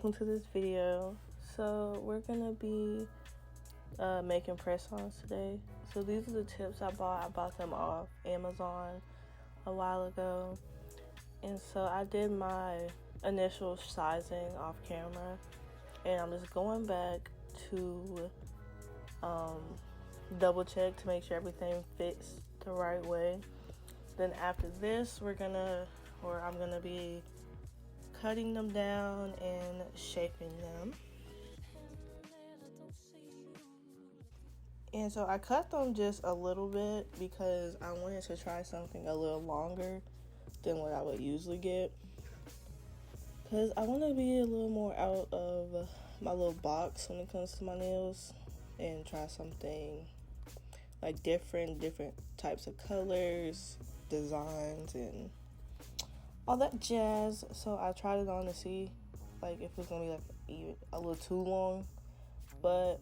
welcome to this video. So we're gonna be making press-ons today. So these are the tips I bought. I bought them off Amazon a while ago, and so I did my initial sizing off camera, and I'm just going back to double check to make sure everything fits the right way. Then after this, I'm gonna be cutting them down and shaping them. And so I cut them just a little bit because I wanted to try something a little longer than what I would usually get, because I want to be a little more out of my little box when it comes to my nails and try something like different types of colors, designs, and all that jazz. So I tried it on to see like if it was gonna be like even a little too long, but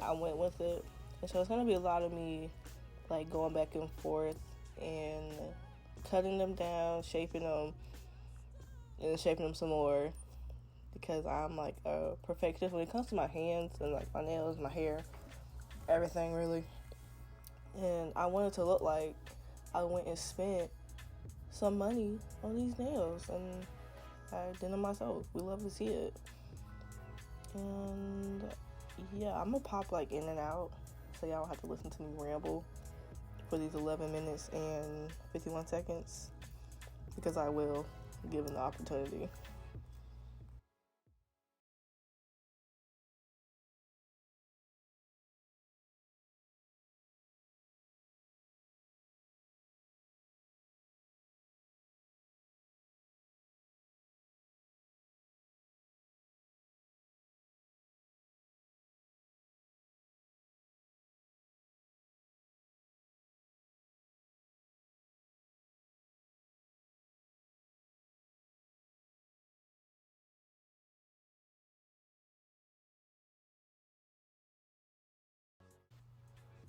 I went with it. And so it's gonna be a lot of me like going back and forth and cutting them down, shaping them, and shaping them some more, because I'm like a perfectionist when it comes to my hands and like my nails, my hair, everything really. And I wanted to look like I went and spent some money on these nails, and I did them myself. We love to see it. And yeah, I'm gonna pop like in and out so y'all don't have to listen to me ramble for these 11 minutes and 51 seconds, because I will, given the opportunity.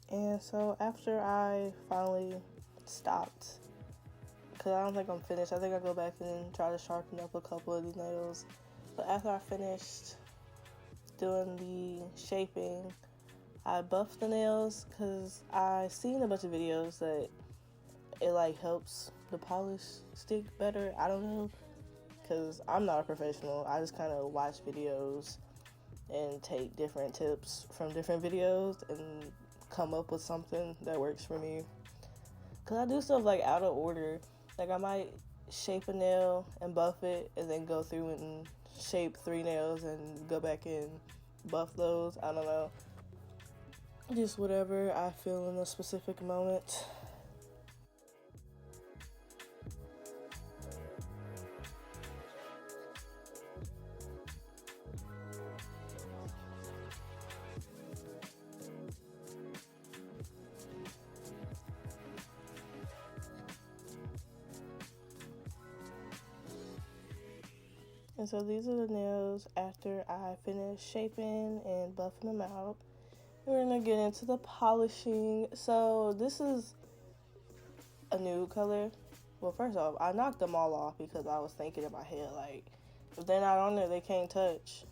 And so after I finally stopped, because I don't think I'm finished, I think I'll go back and try to sharpen up a couple of these nails. But after I finished doing the shaping, I buffed the nails because I seen a bunch of videos that it like helps the polish stick better. I don't know, because I'm not a professional. I just kind of watch videos and take different tips from different videos and come up with something that works for me. Because I do stuff like out of order. Like I might shape a nail and buff it and then go through and shape 3 nails and go back and buff those. I don't know. Just whatever I feel in a specific moment. And so these are the nails after I finish shaping and buffing them out. We're gonna get into the polishing. So this is a nude color. Well, first off, I knocked them all off because I was thinking in my head, like, if they're not on there, they can't touch.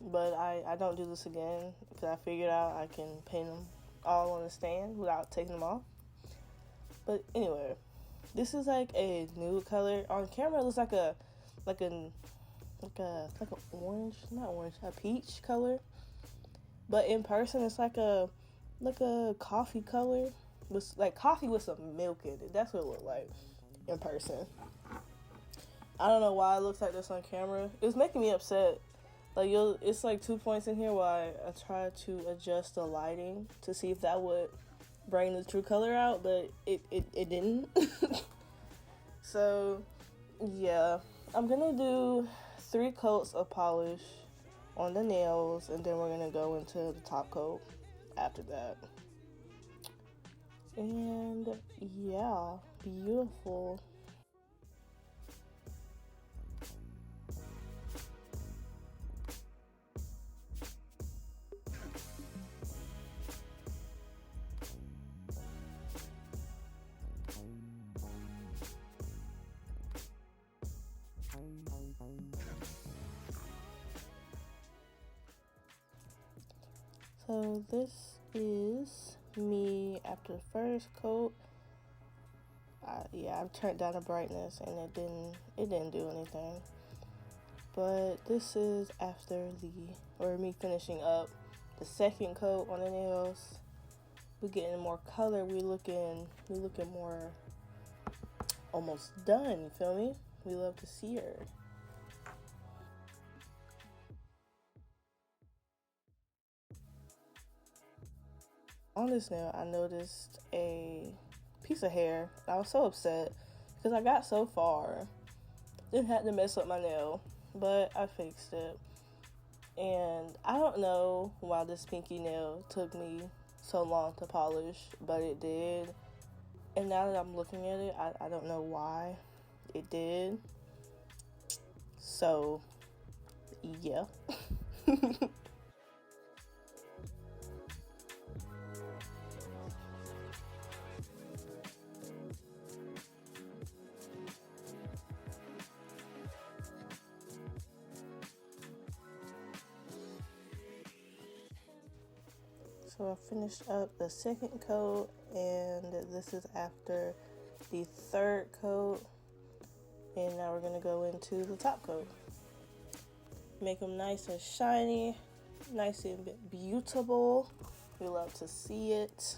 But I don't do this again because I figured out I can paint them all on the stand without taking them off. But anyway, this is like a nude color. On camera, it looks like a orange, not orange, a peach color. But in person, it's like a coffee color, with like coffee with some milk in it. That's what it looked like in person. I don't know why it looks like this on camera. It was making me upset. Like it's like 2 points in here why I tried to adjust the lighting to see if that would bring the true color out, but it didn't. So yeah, I'm gonna do 3 coats of polish on the nails, and then we're gonna go into the top coat after that. And yeah, beautiful. So this is me after the first coat. I turned down the brightness and it didn't do anything. But this is after me finishing up the second coat on the nails. We're getting more color. We looking more almost done. You feel me? We love to see her. On this nail, I noticed a piece of hair. I was so upset because I got so far, then had to mess up my nail, but I fixed it. And I don't know why this pinky nail took me so long to polish, but it did. And now that I'm looking at it, I don't know why it did. So, yeah. So I finished up the second coat, and this is after the third coat. And now we're gonna go into the top coat. Make them nice and shiny, nice and beautiful. We love to see it.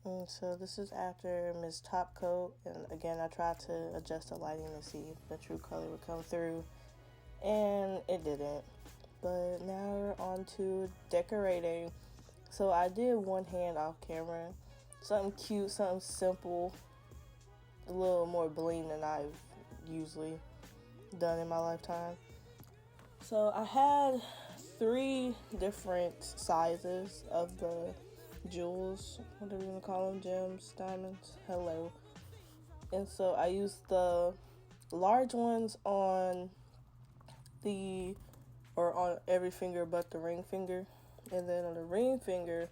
And so this is after Miss Top Coat, and again I tried to adjust the lighting to see if the true color would come through, and it didn't. But now we're on to decorating. So I did one hand off camera, something cute, something simple, a little more bling than I've usually done in my lifetime. So I had 3 different sizes of the jewels, whatever you want to call them, gems, diamonds, hello. And so I used the large ones on on every finger but the ring finger. And then on the ring finger,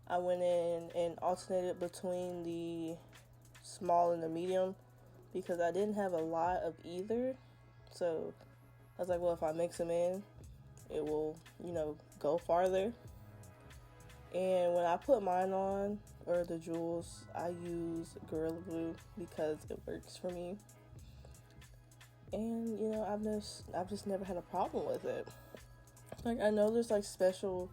I went in and alternated between the small and the medium because I didn't have a lot of either. So I was like, well, if I mix them in, it will, go farther. And when I put mine on, or the jewels, I use Gorilla Glue because it works for me. And I've just never had a problem with it. Like, I know there's like special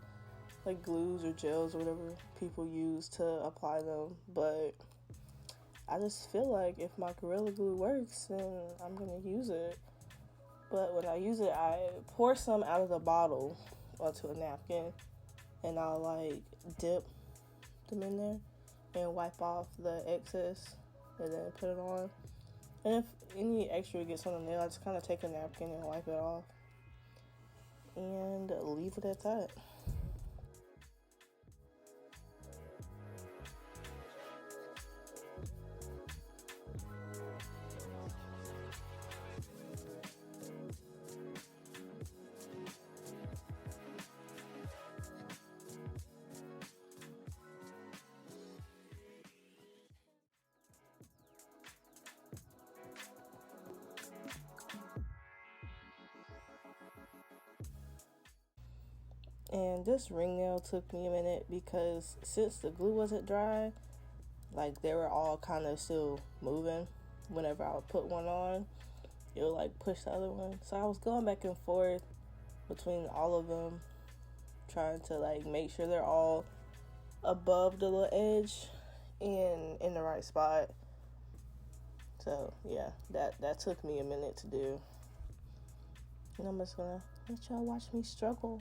like glues or gels or whatever people use to apply them, but I just feel like if my Gorilla Glue works, then I'm gonna use it. But when I use it, I pour some out of the bottle onto a napkin, and I'll like dip them in there and wipe off the excess and then put it on. And if any extra gets on the nail, I just kind of take a napkin and wipe it off and leave it at that. And this ring nail took me a minute because since the glue wasn't dry, like they were all kind of still moving. Whenever I would put one on, it would like push the other one. So I was going back and forth between all of them, trying to like make sure they're all above the little edge and in the right spot. So yeah, that took me a minute to do. And I'm just gonna let y'all watch me struggle.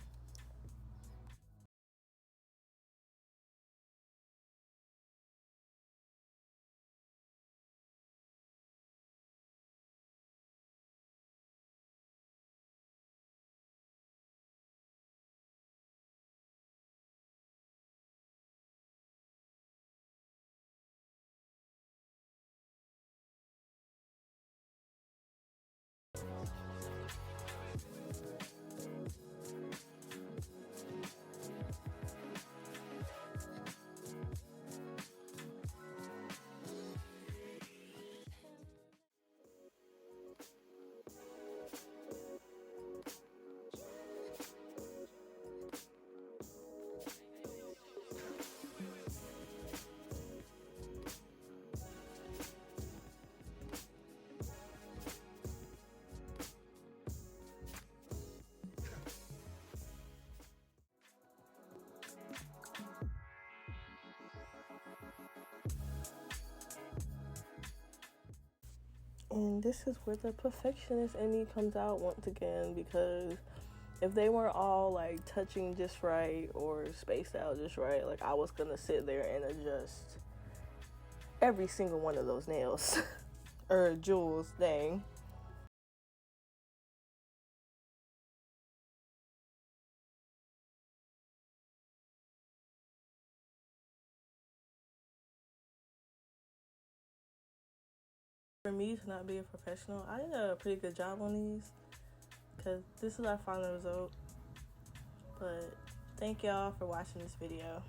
And this is where the perfectionist in me comes out once again, because if they weren't all like touching just right or spaced out just right, like I was gonna sit there and adjust every single one of those nails or jewels, dang. For me to not be a professional, I did a pretty good job on these because this is our final result. But thank y'all for watching this video.